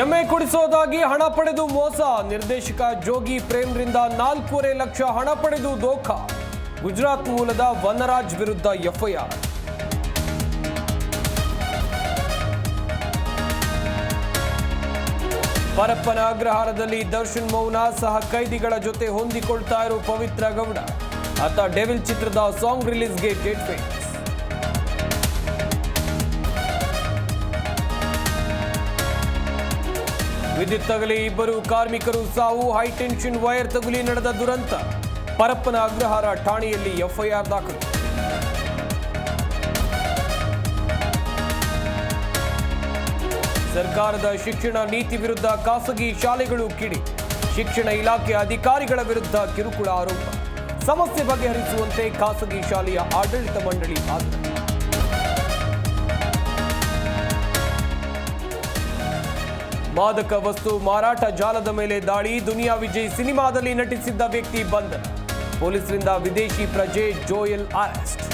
ಎಮ್ಮೆ ಕುಡಿಸೋದಾಗಿ ಹಣ ಪಡೆದು ಮೋಸ. ನಿರ್ದೇಶಕ ಜೋಗಿ ಪ್ರೇಮ್ರಿಂದ 4.5 ಲಕ್ಷ ಹಣ ಪಡೆದು ದೋಖ. ಗುಜರಾತ್ ಮೂಲದ ವನರಾಜ್ ವಿರುದ್ಧ ಎಫ್ಐಆರ್. ಪರಪ್ಪನ ಅಗ್ರಹಾರದಲ್ಲಿ ದರ್ಶನ್ ಮೌನ. ಸಹ ಕೈದಿಗಳ ಜೊತೆ ಹೊಂದಿಕೊಳ್ತಾ ಇರೋ ಪವಿತ್ರ ಗೌಡ. ಆತ ಡೆವಿಲ್ ಚಿತ್ರದ ಸಾಂಗ್ ರಿಲೀಸ್ಗೆ ಡೇಟ್ ಫಿಕ್ಸ್. ವಿದ್ಯುತ್ ತಗುಲಿ ಇಬ್ಬರು ಕಾರ್ಮಿಕರು ಸಾವು. ಹೈಟೆನ್ಷನ್ ವೈರ್ ತಗುಲಿ ನಡೆದ ದುರಂತ. ಪರಪ್ಪನ ಅಗ್ರಹಾರ ಠಾಣೆಯಲ್ಲಿ ಎಫ್ಐಆರ್ ದಾಖಲು. ಸರ್ಕಾರದ ಶಿಕ್ಷಣ ನೀತಿ ವಿರುದ್ಧ ಖಾಸಗಿ ಶಾಲೆಗಳು ಕಿಡಿ. ಶಿಕ್ಷಣ ಇಲಾಖೆ ಅಧಿಕಾರಿಗಳ ವಿರುದ್ಧ ಕಿರುಕುಳ ಆರೋಪ. ಸಮಸ್ಯೆ ಬಗೆಹರಿಸುವಂತೆ ಖಾಸಗಿ ಶಾಲೆಯ ಆಡಳಿತ ಮಂಡಳಿ ಆಗ್ರಹ. ಮಾದಕ ವಸ್ತು ಮಾರಾಟ ಜಾಲದ ಮೇಲೆ ದಾಳಿ. ದುನಿಯಾ ವಿಜಯ್ ಸಿನಿಮಾದಲ್ಲಿ ನಟಿಸಿದ್ದ ವ್ಯಕ್ತಿ ಬಂಧನ. ಪೊಲೀಸರಿಂದ ವಿದೇಶಿ ಪ್ರಜೆ ಜೋಯಲ್ ಅರೆಸ್ಟ್.